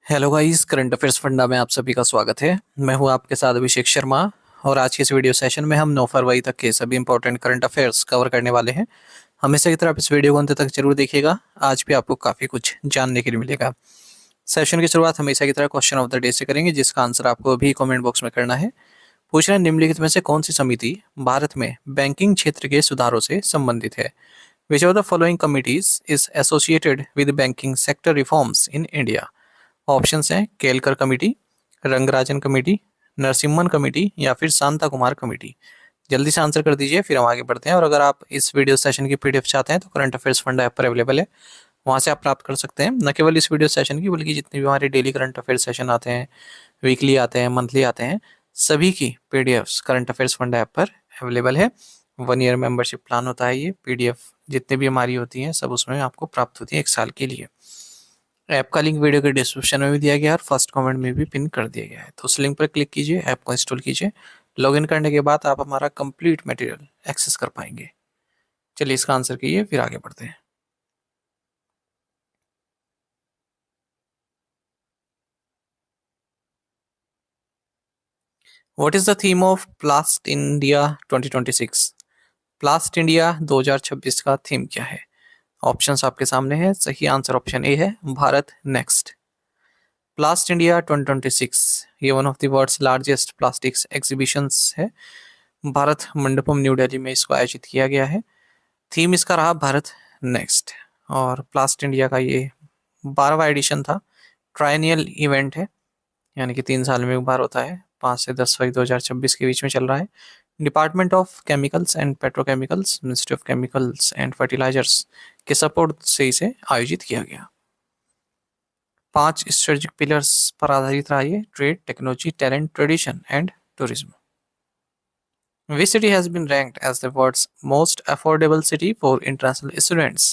Hello guys, current affairs funda में आप सभी का स्वागत है। मैं हूं आपके साथ अभिषेक शर्मा। और आज के इस वीडियो सेशन में हम 9 फरवरी तक के सभी इंपॉर्टेंट करंट अफेयर्स कवर करने वाले हैं। हमेशा की तरह आप इस वीडियो को अंत तक जरूर देखिएगा। आज भी आपको काफ़ी कुछ जानने के लिए मिलेगा। सेशन की शुरुआत हमेशा की तरह क्वेश्चन ऑफ द डे से करेंगे, जिसका आंसर आपको अभी कमेंट बॉक्स में करना है। पूछना है, निम्नलिखित में से कौन सी समिति भारत में बैंकिंग क्षेत्र के सुधारों से संबंधित है। Which of the following committees is associated with banking sector reforms in India. Options हैं Kelkar committee, Rangarajan committee, Narasimham committee या फिर शांता कुमार कमेटी। जल्दी से आंसर कर दीजिए, फिर हम आगे बढ़ते हैं। और अगर आप इस वीडियो सेशन की पीडीएफ चाहते हैं तो करंट अफेयर्स फंड ऐप पर अवेलेबल है, वहाँ से आप प्राप्त कर सकते हैं। न केवल इस वीडियो सेशन की, बल्कि जितने भी हमारे डेली करंट अफेयर सेशन आते हैं, वीकली आते हैं, मंथली आते हैं, सभी की PDF current affairs fund app पर अवेलेबल है। 1 ईयर मेंबरशिप प्लान होता है। ये पीडीएफ जितने भी हमारी होती हैं सब उसमें आपको प्राप्त होती है 1 साल के लिए। ऐप का लिंक वीडियो के डिस्क्रिप्शन में भी दिया गया है और फर्स्ट कमेंट में भी पिन कर दिया गया है। तो उस लिंक पर क्लिक कीजिए, ऐप को इंस्टॉल कीजिए। लॉगिन करने के बाद आप हमारा कंप्लीट मटेरियल एक्सेस कर पाएंगे। चलिए इसका आंसर कीजिए, फिर आगे बढ़ते हैं। What is the theme of प्लास्ट India 2026? प्लास्ट India 2026 का थीम क्या है? ऑप्शंस आपके सामने है। सही आंसर ऑप्शन ए है, भारत नेक्स्ट। प्लास्ट इंडिया 2026 ये one of the world's largest plastics exhibitions है। भारत मंडपम न्यू दिल्ली में इसको आयोजित किया गया है। थीम इसका रहा भारत नेक्स्ट। और प्लास्ट इंडिया का ये 12वां एडिशन था। ट्रायनियल इवेंट है, यानी कि 3 साल में एक बार होता है। 5 से 10 फरवरी 2026 के बीच में चल रहा है। Department of chemicals and petrochemicals, ministry of chemicals and fertilisers के सपोर्ट से इसे आयोजित किया गया। 5 स्ट्रेटेजिक पिलर्स पर आधारित रहा ये: trade, technology, talent, tradition and tourism. Which city has been ranked as the world's most affordable city for international students?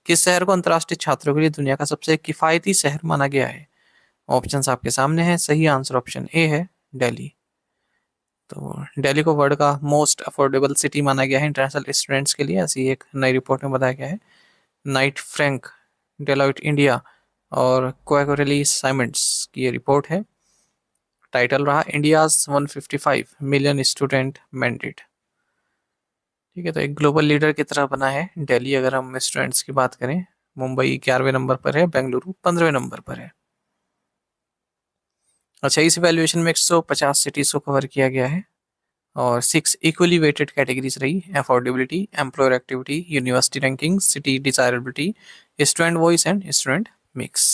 किस शहर को अंतर्राष्ट्रीय छात्रों के लिए दुनिया का सबसे किफायती शहर माना गया है? ऑप्शंस आपके सामने हैं। सही आंसर ऑप्शन ए है, दिल्ली। तो दिल्ली को वर्ल्ड का मोस्ट अफोर्डेबल सिटी माना गया है इंटरनेशनल स्टूडेंट्स के लिए, ऐसी एक नई रिपोर्ट में बताया गया है। नाइट फ्रैंक, डेलॉइट इंडिया और क्वाकरेली साइमेंट्स की ये रिपोर्ट है। टाइटल रहा इंडियाज 155 मिलियन स्टूडेंट मैंडेट। ठीक है, तो एक ग्लोबल लीडर की तरह बना है दिल्ली। अगर हम स्टूडेंट्स की बात करें, मुंबई 11वें नंबर पर है, बेंगलुरु 15वें नंबर पर है। अच्छा, इस वैल्यूएशन में 150 सिटीज को कवर किया गया है और 6 इक्वली वेटेड कैटेगरीज रही: affordability, employer activity, university ranking, city desirability, student voice and student mix.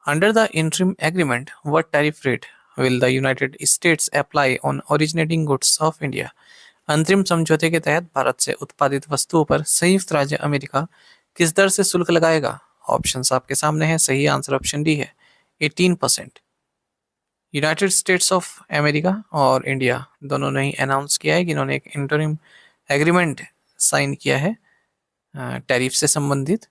Under the interim agreement, what tariff rate will the United states apply on originating goods of India? अंतरिम समझौते के तहत भारत से उत्पादित वस्तुओं पर संयुक्त राज्य अमेरिका किस दर से शुल्क लगाएगा? ऑप्शंस आपके सामने हैं। सही आंसर ऑप्शन डी है, 18%। यूनाइटेड स्टेट्स ऑफ अमेरिका और इंडिया दोनों ने ही अनाउंस किया है कि इन्होंने एक इंटरिम एग्रीमेंट साइन किया है टैरिफ से संबंधित,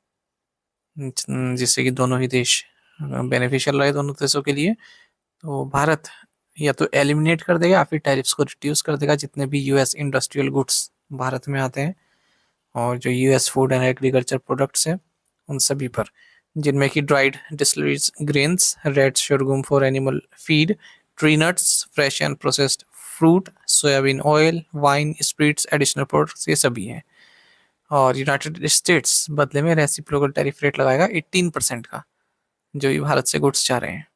जिससे कि दोनों ही देश बेनिफिशियल रहे दोनों देशों के लिए। तो भारत या तो एलिमिनेट कर देगा या फिर टैरिफ्स को रिड्यूस कर देगा जितने भी यूएस इंडस्ट्रियल गुड्स भारत में आते हैं, और जो US food and agriculture products हैं उन सभी पर, जिनमें कि dried distilleries grains, red sorghum for animal feed, tree nuts, fresh and processed fruit, soybean oil, wine, स्प्रिट्स, additional products, ये सभी हैं। और यूनाइटेड स्टेट्स बदले में रेसिप्रोकल टैरिफ रेट लगाएगा 18% का, जो भी भारत से गुड्स जा रहे हैं।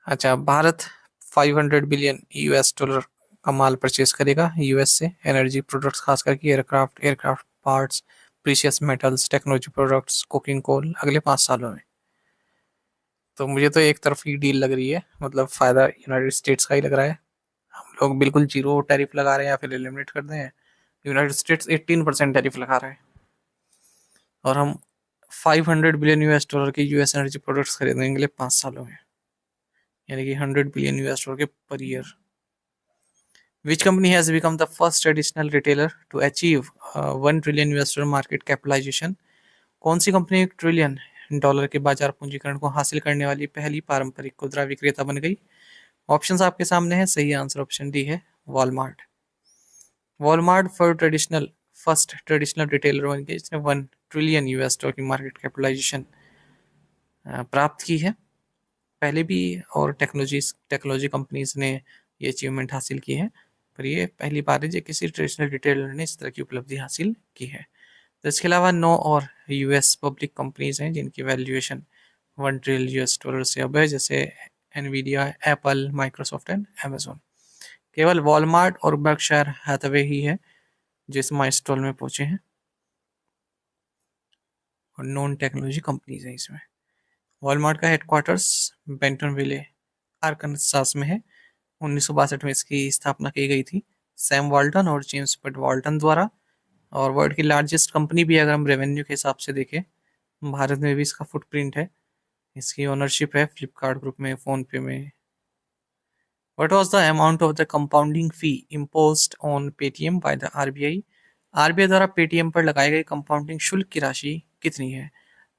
अच्छा, भारत 500 बिलियन यूएस डॉलर का माल परचेज करेगा यूएस से, एनर्जी प्रोडक्ट्स खास करके aircraft parts, precious metals, technology products, cooking coal अगले 5 सालों में। तो मुझे तो एक तरफ ही डील लग रही है, मतलब फायदा यूनाइटेड स्टेट्स का ही लग रहा है। हम लोग बिल्कुल जीरो टैरिफ लगा रहे हैं या फिर एलिमिनेट कर दें, यूनाइटेड स्टेट्स 18% टैरिफ लगा रहा है और हम 500 बिलियन यूएस डॉलर के यूएस एनर्जी प्रोडक्ट्स खरीदेंगे अगले 5 सालों में, यानी कि 100 बिलियन यूएस डॉलर के per year. Which company has become the first traditional retailer to achieve 1 trillion US dollar market capitalization? कौन सी कंपनी 1 ट्रिलियन डॉलर के बाजार पूंजीकरण को हासिल करने वाली पहली पारंपरिक खुदरा विक्रेता बन गई? ऑप्शंस आपके सामने हैं। सही आंसर ऑप्शन डी है, Walmart. Walmart first traditional retailer बन गई जिसने 1 ट्रिलियन US डॉलर की मार्केट कैपिटलाइजेशन प्राप्त की है। पहले भी और टेक्नोलॉजी कंपनीज ने ये अचीवमेंट हासिल की है, पर ये पहली बार है जो किसी ट्रेडिशनल रिटेलर ने इस तरह की उपलब्धि हासिल की है। तो इसके अलावा 9 और यूएस पब्लिक कंपनीज हैं जिनकी वैल्यूएशन $1 ट्रिलियन से अब है, जैसे Nvidia, Apple, Microsoft and Amazon. केवल वॉलमार्ट और बर्कशायर हैथवे ही है जो इस माइलस्टोन में पहुंचे हैं, और नॉन टेक्नोलॉजी कंपनीज हैं इसमें। वॉलमार्ट का हेडक्वार्टर्स बेंटनविले, आर्कनसास में है। 1962 में इसकी स्थापना की गई थी सैम वाल्टन और जेम्स बट वाल्टन द्वारा। और वर्ल्ड की लार्जेस्ट कंपनी भी अगर हम रेवेन्यू के हिसाब से देखें, भारत में भी इसका फुटप्रिंट है। इसकी ओनरशिप है फ्लिपकार्ट ग्रुप में, फोन पे में। What was the amount of the compounding fee imposed on Paytm by the RBI? RBI द्वारा पेटीएम पर लगाई गई कंपाउंडिंग शुल्क की राशि कितनी है?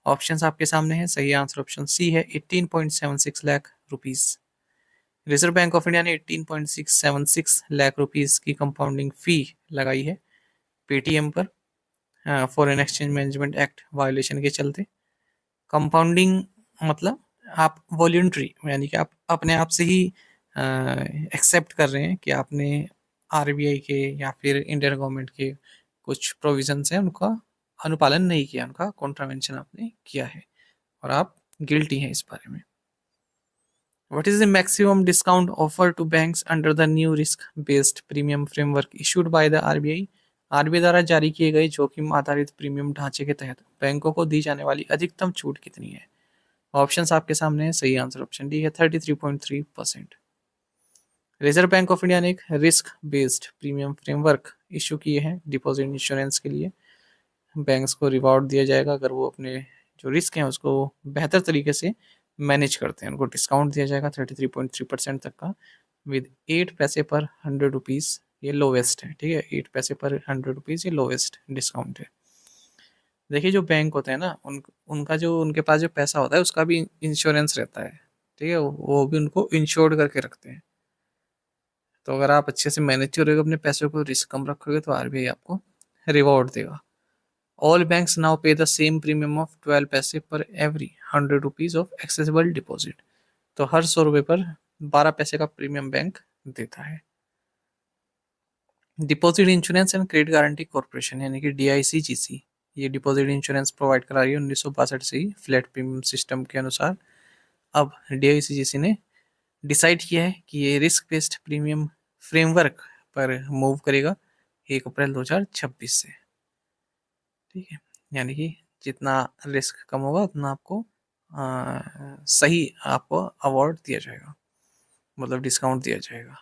ऑप्शंस आपके सामने हैं। सही आंसर ऑप्शन सी है, 18.76 lakh rupees. Reserve bank of India ने 18.676 लाख रुपीस की कंपाउंडिंग फी लगाई है पेटीएम पर, foreign exchange management act violation के चलते। कंपाउंडिंग मतलब आप वॉल्यूंट्री, यानी कि आप अपने आप से ही एक्सेप्ट कर रहे हैं कि आपने आरबीआई के या फिर इंडियन गवर्नमेंट के कुछ प्रोविजंस हैं उनका अनुपालन नहीं किया, उनका कॉन्ट्रावेंशन आपने किया है और आप गिल्टी हैं इस बारे में। What is the maximum discount offered to banks under the new risk-based premium framework issued by the RBI? RBI द्वारा जारी किए गए जोखिम आधारित प्रीमियम ढांचे के तहत बैंकों को दी जाने वाली अधिकतम छूट कितनी है? ऑप्शंस आपके सामने है। सही आंसर ऑप्शन डी है, 33.3%। रिजर्व बैंक ऑफ इंडिया ने एक risk based premium framework issue किए हैं डिपॉजिट इंश्योरेंस के लिए। बैंक्स को रिवॉर्ड दिया जाएगा अगर वो अपने जो रिस्क हैं उसको बेहतर तरीके से मैनेज करते हैं, उनको डिस्काउंट दिया जाएगा 33.3% तक का, विद 8 पैसे पर 100 रुपीज़। ये लोवेस्ट है, ठीक है, 8 पैसे पर 100 रुपीज़ ये लोवेस्ट डिस्काउंट है। देखिए जो बैंक होते हैं ना, उनका जो उनके पास जो पैसा होता है उसका भी इंश्योरेंस रहता है, ठीक है, वो भी उनको इंश्योर्ड करके रखते हैं। तो अगर आप अच्छे से मैनेज करोगे अपने पैसों को, रिस्क कम रखोगे, तो आरबीआई आपको रिवॉर्ड देगा। All banks now pay the same premium of 12 पैसे पर every 100 rupees of accessible deposit. तो हर 100 रुपये पर 12 पैसे का प्रीमियम बैंक देता है। Deposit insurance and credit guarantee corporation यानी कि डीआईसीजीसी, ये डिपॉजिट इंश्योरेंस प्रोवाइड करा रही है 1962 से ही फ्लैट प्रीमियम सिस्टम के अनुसार। अब डीआईसीजीसी ने डिसाइड किया है कि ये रिस्क बेस्ड प्रीमियम फ्रेमवर्क पर मूव करेगा 1 अप्रैल 2026 से, ठीक है। यानी कि जितना रिस्क कम होगा उतना आपको सही आपको अवार्ड दिया जाएगा, मतलब डिस्काउंट दिया जाएगा।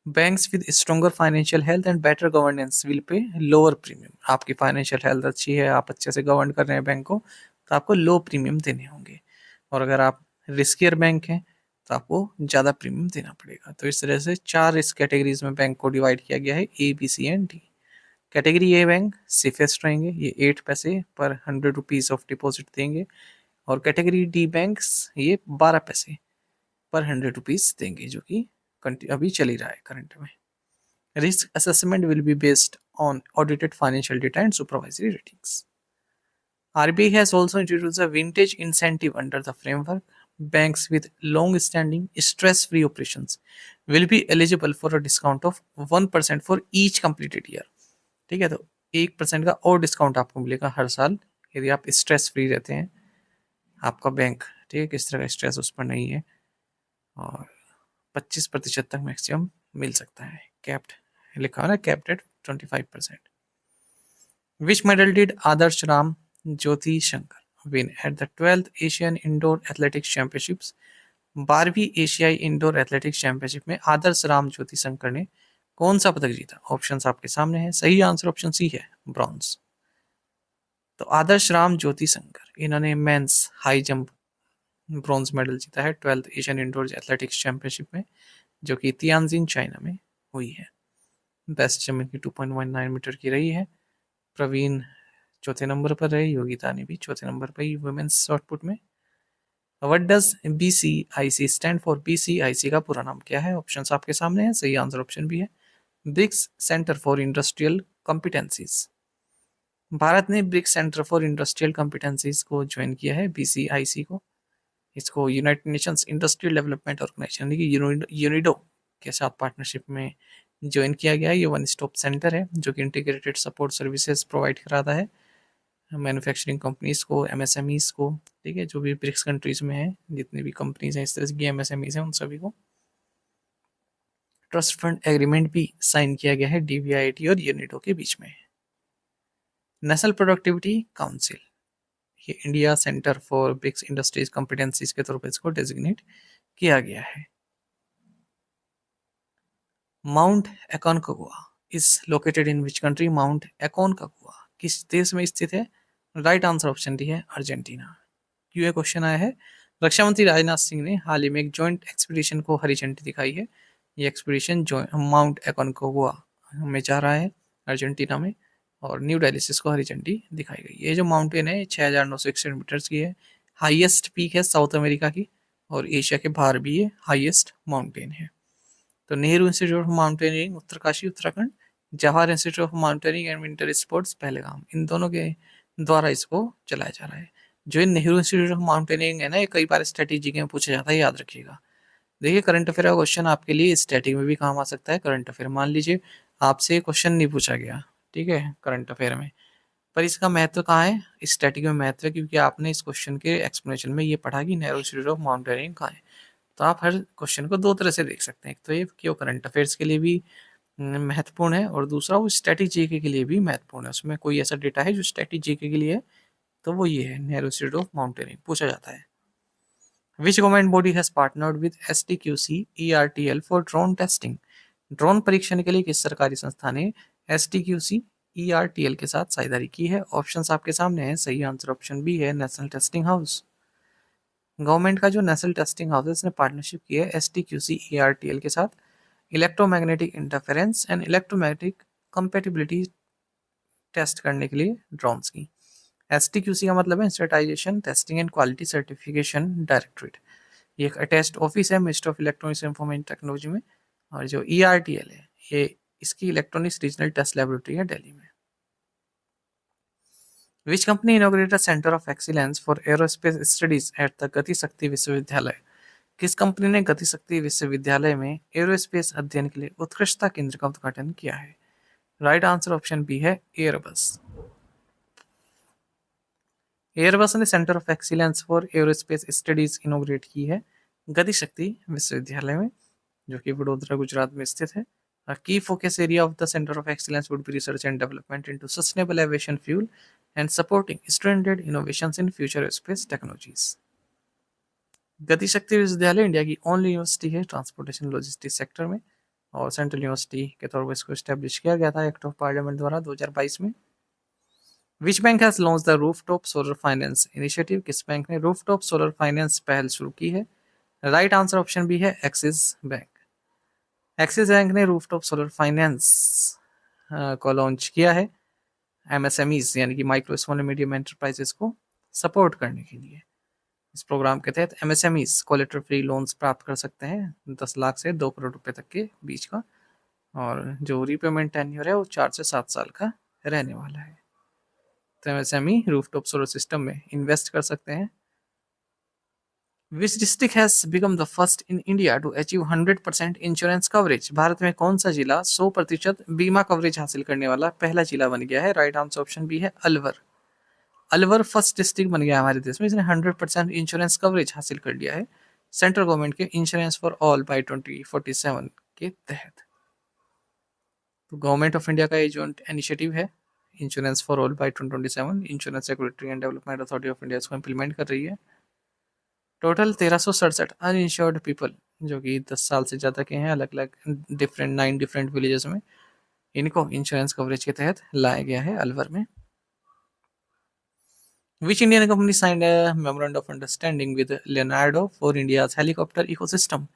Banks with stronger financial health and better governance will pay lower premium. आपकी फाइनेंशियल हेल्थ अच्छी है, आप अच्छे से गवर्न कर रहे हैं बैंक को, तो आपको लो प्रीमियम देने होंगे। और अगर आप रिस्कियर बैंक हैं तो आपको ज़्यादा प्रीमियम देना पड़ेगा। तो इस तरह से 4 रिस्क कैटेगरीज में बैंक को डिवाइड किया गया है, A, B, C and D. Category A bank safest रहेंगे, ये 8 पैसे पर 100 रुपीज़ ऑफ डिपॉजिट देंगे। और कैटेगरी डी बैंक्स ये 12 पैसे पर 100 रुपीज़ देंगे, जो कि अभी चल ही रहा है करंट में। Risk assessment will be based on audited financial data and supervisory ratings. RBI has also introduced a vintage incentive under the framework. Banks with long-standing stress-free operations will be eligible for a discount of 1% for each completed year. ठीक है, तो 1% का और discount आपको मिलेगा हर साल यदि आप स्ट्रेस फ्री रहते हैं, आपका बैंक, ठीक है, किस तरह का स्ट्रेस उस पर नहीं है। और 25% तक मैक्सिमम मिल सकता है। कैप्ड लिखा है ना, capped at 25%। Which medal did Adarsh Ram Jyoti Shankar win at the 12th Asian indoor athletics championships? 12वीं एशियाई इंडोर एथलेटिक्स चैंपियनशिप में आदर्श राम ज्योति शंकर ने कौन सा पदक जीता? ऑप्शंस आपके सामने है। सही आंसर ऑप्शन सी है, ब्रॉन्ज। तो आदर्श राम ज्योति शंकर, इन्होंने mains high jump bronze medal जीता है 12th Asian indoor athletics championship में, जो कि तियानजिन चाइना में हुई है। बेस्ट जंप इनकी 2.19 मीटर की रही है। प्रवीण चौथे नंबर पर रहे, योगिता ने भी चौथे नंबर पर ही वुमेन्स शॉटपुट में। What does BCIC stand for? BCIC का पूरा नाम क्या है? ऑप्शंस आपके सामने है। सही आंसर ऑप्शन भी है, BRICS Centre for Industrial Competencies. Bharat ने BRICS Centre for Industrial Competencies को ज्वाइन किया है, BCIC को। इसको United Nations Industrial Development Organization यानी कि यूनिडो के साथ पार्टनरशिप में ज्वाइन किया गया है। ये वन स्टॉप सेंटर है जो कि इंटीग्रेटेड सपोर्ट सर्विसेज प्रोवाइड कराता है मैन्युफैक्चरिंग कंपनीज को, एमएसएमईज को, ठीक है, जो भी ब्रिक्स कंट्रीज में है, जितनी भी कंपनीज हैं इस तरह की एमएसएमईज हैं उन सभी को। ट्रस्ट फंड एग्रीमेंट भी साइन किया गया है डीवीआईटी और यूनिडो के बीच में। नेशनल प्रोडक्टिविटी काउंसिल, ये India Centre for BRICS Industries Competencies के तौर पर इसको डेजिग्नेट किया गया है। Mount Aconcagua is located in which country? Mount Aconcagua किस देश में स्थित है? राइट आंसर ऑप्शन डी है अर्जेंटीना। क्यों क्वेश्चन आया है? रक्षा मंत्री राजनाथ सिंह ने हाल ही में एक जॉइंट एक्सपीडिशन को हरी झंडी दिखाई है। ये एक्सपीडिशन माउंट एकोनकागुआ में जा रहा है अर्जेंटीना में, और न्यू दिल्ली से इसको हरी झंडी दिखाई गई। ये जो माउंटेन है 6,961 मीटर्स की है, हाईएस्ट पीक है साउथ अमेरिका की, और एशिया के बाहर भी ये हाईएस्ट माउंटेन है। तो Nehru Institute of Mountaineering Uttarkashi Uttarakhand, Jawahar Institute of Mountaineering and Winter Sports Pahalgam, इन दोनों के द्वारा इसको चलाया जा रहा है। जो नेहरू इंस्टीट्यूट ऑफ माउंटेनियरिंग है ना, ये कई बार स्ट्रेटेजी में पूछा जाता है, याद रखिएगा। देखिए करंट अफेयर का क्वेश्चन आपके लिए स्टैटिक में भी काम आ सकता है। करंट अफेयर मान लीजिए आपसे क्वेश्चन नहीं पूछा गया, ठीक है, करंट अफेयर में, पर इसका महत्व कहाँ है? स्टैटिक में महत्व है, क्योंकि आपने इस क्वेश्चन के एक्सप्लेनेशन में ये पढ़ा कि नेहरू इंस्टीट्यूट ऑफ माउंटेनियरिंग कहाँ है। तो आप हर क्वेश्चन को दो तरह से देख सकते हैं, एक तो ये कि वो करंट अफेयर्स के लिए भी महत्वपूर्ण है, और दूसरा वो स्टैटिक जीके के लिए भी महत्वपूर्ण है। उसमें कोई ऐसा डेटा है जो स्टैटिक जीके के लिए है, तो वो ये है, नेहरू इंस्टीट्यूट ऑफ माउंटेनियरिंग पूछा जाता है। Which government body has partnered with STQC ERTL for drone testing? Drone परीक्षण के लिए किस सरकारी संस्था ने STQC ERTL के साथ साझेदारी की है? ऑप्शंस आपके सामने हैं, सही आंसर ऑप्शन बी है नेशनल टेस्टिंग हाउस। गवर्नमेंट का जो नेशनल टेस्टिंग हाउस है इसने पार्टनरशिप की है STQC ERTL के साथ electromagnetic interference and electromagnetic compatibility test करने के लिए ड्रोन्स की। STQC का मतलब है Standardisation Testing and Quality Certification Directorate. ये एक अटैच्ड ऑफिस है Ministry of Electronics and Information Technology में, और जो ERTL है ये इसकी इलेक्ट्रॉनिक्स रीजनल टेस्ट लेबोरेटरी है दिल्ली में। Which company inaugurated centre of excellence for aerospace studies at the गति शक्ति विश्वविद्यालय? किस कंपनी ने गति शक्ति विश्वविद्यालय में एरोस्पेस अध्ययन के लिए उत्कृष्टता केंद्र का उद्घाटन किया है? राइट आंसर ऑप्शन बी है एयरबस। एयरबस ने centre of excellence for aerospace studies इनोग्रेट की है गति शक्ति विश्वविद्यालय में, जो कि वडोदरा गुजरात में स्थित है। A key focus area of the Center of Excellence would be research and development into sustainable aviation fuel and supporting student-led innovations in future space technologies. गति शक्ति विश्वविद्यालय इंडिया की ओनली यूनिवर्सिटी है ट्रांसपोर्टेशन लॉजिस्टिक्स सेक्टर में, और central university के तौर पर इसको स्टैब्लिश किया गया था एक्ट ऑफ पार्लियामेंट द्वारा 2022 में। Which bank has launch the rooftop solar finance initiative? किस बैंक ने रूफटॉप सोलर फाइनेंस पहल शुरू की है? राइट आंसर ऑप्शन बी है एक्सिस बैंक। एक्सिस बैंक ने रूफटॉप सोलर फाइनेंस को लॉन्च किया है MSMEs यानी कि micro small and medium enterprises को सपोर्ट करने के लिए। इस प्रोग्राम के तहत MSMEs कोलेटरल फ्री लोन्स प्राप्त कर सकते हैं 10 लाख से 2 करोड़ रुपए तक के बीच का, और जो रीपेमेंट टेन्योर है वो 4 से 7 साल का रहने वाला है। तो MSME रूफटॉप सोलर सिस्टम में इन्वेस्ट कर सकते हैं। Which district has become the first in India to achieve 100% insurance coverage? भारत में कौन सा जिला 100% बीमा कवरेज हासिल करने वाला पहला जिला बन गया है? राइट आंसर ऑप्शन बी है अलवर। अलवर फर्स्ट डिस्ट्रिक्ट बन गया हमारे देश में, इसने 100% इंश्योरेंस कवरेज हासिल कर लिया है सेंट्रल गवर्नमेंट के इंश्योरेंस फॉर ऑल बाय 2047 के तहत। तो गवर्नमेंट ऑफ इंडिया का ये जो इनिशिएटिव है insurance for all by 2027, insurance regulatory and development authority of India इसको इम्प्लीमेंट कर रही है। टोटल 1367 अनइंश्योर्ड पीपल जो कि 10 साल से ज़्यादा के हैं, अलग अलग डिफरेंट 9 डिफरेंट विलेजेस में, इनको इंश्योरेंस कवरेज के तहत लाया गया है अलवर में। Which Indian company signed a memorandum of understanding with Leonardo for India's helicopter ecosystem?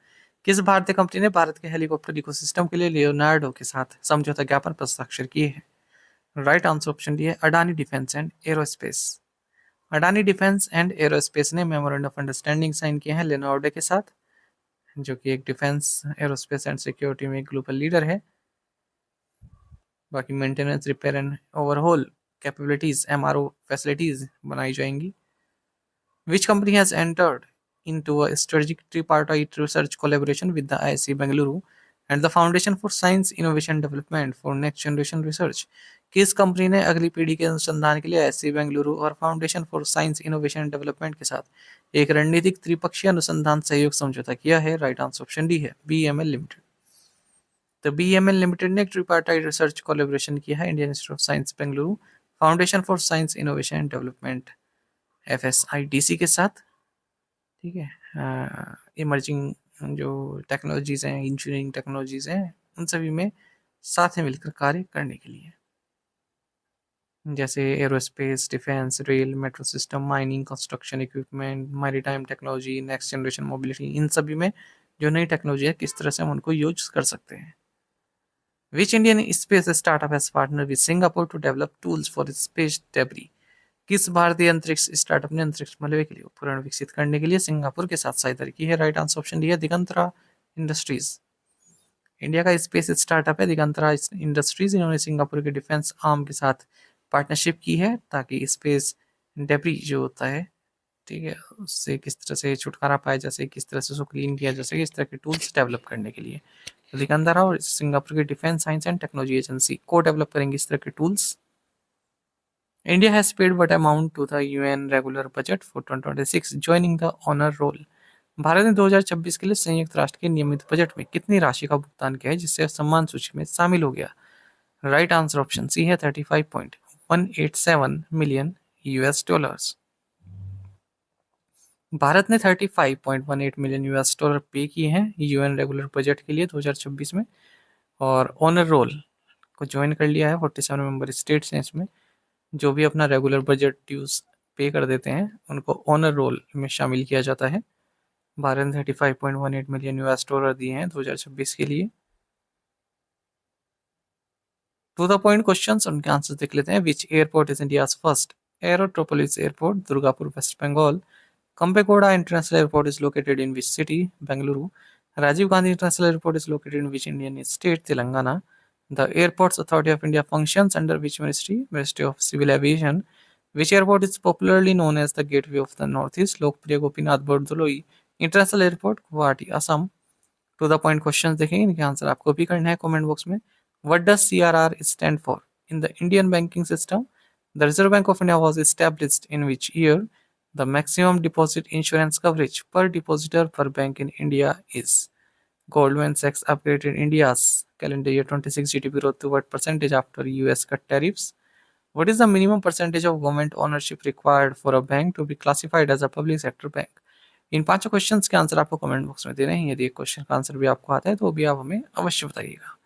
किस भारतीय कंपनी ने भारत के हेलीकॉप्टर इकोसिस्टम के लिए लियोनार्डो के साथ समझौता ज्ञापन पर हस्ताक्षर किए हैं? राइट आंसर ऑप्शन डी है Adani defence and aerospace. Adani defence and aerospace ने मेमोरेंडम ऑफ अंडरस्टैंडिंग साइन किए हैं लियोनार्डो के साथ, जो कि एक डिफेंस एरोस्पेस एंड सिक्योरिटी में एक ग्लोबल लीडर है। बाकी maintenance repair and overhaul capabilities MRO facilities बनाई जाएंगी। Which company has entered into a strategic tripartite research collaboration with the IISc Bengaluru and the Foundation for Science Innovation Development for Next Generation Research। किस company ने अगली पीढ़ी के अनुसंधान के लिए आईआईएससी बेंगलुरु और foundation for Science innovation development के साथ एक रणनीतिक त्रिपक्षीय अनुसंधान सहयोग समझौता किया है? राइट आंसर ऑप्शन डी है, बीएमएल लिमिटेड। तो बीएमएल लिमिटेड ने एक ट्रिपार्टाइट रिसर्च कोलैबोरेशन किया है Indian Institute of Science Bengaluru, Foundation for Science Innovation and Development FSIDC के साथ। ठीक है, इमर्जिंग जो टेक्नोलॉजीज हैं, इंजीनियरिंग टेक्नोलॉजीज हैं, उन सभी में साथ में मिलकर कार्य करने के लिए, जैसे aerospace, defence, rail, metro system, mining, construction equipment, maritime technology, next generation mobility, इन सभी में जो नई टेक्नोलॉजी है किस तरह से हम उनको यूज कर सकते हैं। Which Indian space startup has partner with Singapore to develop tools for space debris? किस भारतीय अंतरिक्ष स्टार्टअप ने अंतरिक्ष मलबे के लिए उपकरण विकसित करने के लिए सिंगापुर के साथ साझेदारी की है? राइट आंसर ऑप्शन डी है, दिगंतरा इंडस्ट्रीज। इंडिया का स्पेस स्टार्टअप है दिगंतरा इंडस्ट्रीज। इन्होंने सिंगापुर के डिफेंस आर्म के साथ पार्टनरशिप की है ताकि स्पेस डेब्री जो होता है, ठीक है, उससे किस तरह से छुटकारा पाया जा सके, किस तरह से उसको क्लीन किया जा सके, इस तरह के टूल्स डेवलप करने के लिए तो दिगंतरा और सिंगापुर की defence science and technology agency को डेवलप करेंगे इस तरह के tools. India has paid what amount to the UN regular budget for 2026 joining the honour roll? Bharat ने 2026 के लिए संयुक्त राष्ट्र के नियमित बजट में कितनी राशि का भुगतान किया है जिससे सम्मान सूची में शामिल हो गया? राइट आंसर ऑप्शन सी है, 35.187 मिलियन यूएस डॉलर्स। भारत ने 35.18 मिलियन यूएस डॉलर पे किए हैं यूएन रेगुलर बजट के लिए 2026 में, और ऑनर रोल को ज्वाइन कर लिया है। 47 मेंबर स्टेट्स हैं इसमें, जो भी अपना रेगुलर बजट ड्यूज पे कर देते हैं उनको ऑनर रोल में शामिल किया जाता है। भारत ने 35.18 मिलियन यूएस डॉलर दिए हैं 2026 के लिए। टू द पॉइंट क्वेश्चंस, उनके आंसर देख लेते हैं। Which airport is India's first aerotropolis airport? Durgapur, West Bengal. Kempegowda international airport is located in which city? Bengaluru. Rajiv Gandhi international airport is located in which Indian state? Telangana. The Airports Authority of India functions under which ministry? Ministry of Civil Aviation. Which airport is popularly known as the Gateway of the Northeast? Lokpriya Gopinath Bardoloi international airport, Guwahati, Assam. To the point questions देखेंगे, इनके answer आपको भी करना है comment box में। What does CRR stand for? In the Indian banking system, the Reserve Bank of India was established in which year? The maximum deposit insurance coverage per depositor per bank in India is? Goldman Sachs upgraded India's calendar year 26 GDP growth to what percentage after US cut tariffs? What is the minimum percentage of government ownership required for a bank to be classified as a public sector bank? इन पांचों questions के answer आपको comment box में देने हैं। यदि एक question का answer भी आपको आता है तो भी आप हमें अवश्य बताइएगा।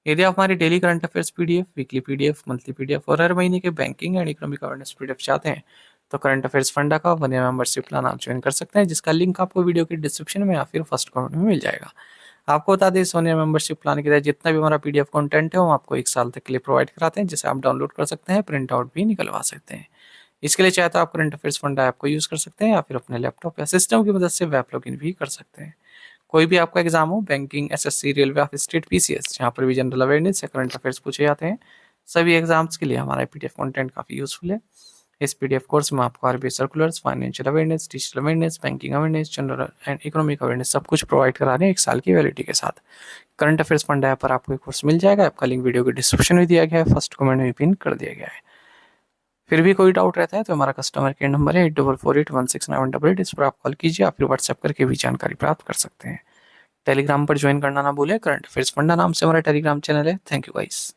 यदि आप हमारी daily current affairs PDF, weekly PDF, monthly PDF और हर महीने के banking and economic awareness PDF चाहते हैं तो करंट अफेयर्स फंडा का 1 ईयर मेंबरशिप प्लान आप ज्वाइन कर सकते हैं, जिसका लिंक आपको वीडियो की डिस्क्रिप्शन में या फिर फर्स्ट कमेंट में मिल जाएगा। आपको बता दें, इस 1 ईयर मेंबरशिप प्लान के तहत जितना भी हमारा पीडीएफ कंटेंट है वो आपको 1 साल तक के लिए प्रोवाइड कराते हैं, जिसे आप डाउनलोड कर सकते हैं, प्रिंट आउट भी निकलवा सकते हैं। इसके लिए चाहे तो आप करंट अफेयर्स फंडा ऐप को यूज़ कर सकते हैं या फिर अपने लैपटॉप या सिस्टम की मदद से वेब लॉगिन भी कर सकते हैं। कोई भी आपका एग्जाम हो, banking, SSC, railway of state, PCS, जहाँ पर भी जनरल अवेयरनेस या करंट अफेयर्स पूछे जाते हैं, सभी एग्जाम्स के लिए हमारा पीडीएफ कंटेंट काफ़ी यूजफुल है। इस पीडीएफ कोर्स में आपको RBI circulars, financial awareness, digital awareness, banking awareness, general and economic awareness सब कुछ प्रोवाइड करा रहे हैं 1 साल की वैलिडिटी के साथ। करंट अफेयर्स फंड ऐप पर आपको एक कोर्स मिल जाएगा, आपका लिंक वीडियो के डिस्क्रिप्शन में दिया गया है, फर्स्ट कमेंट में पिन कर दिया गया है। फिर भी कोई डाउट रहता है तो हमारा कस्टमर केयर नंबर है 8448169188, इस पर आप कॉल कीजिए या फिर व्हाट्सएप करके भी जानकारी प्राप्त कर सकते हैं। टेलीग्राम पर ज्वाइन करना ना भूलें, करंट अफेयर्स फंडा नाम से हमारा टेलीग्राम चैनल है। Thank you guys.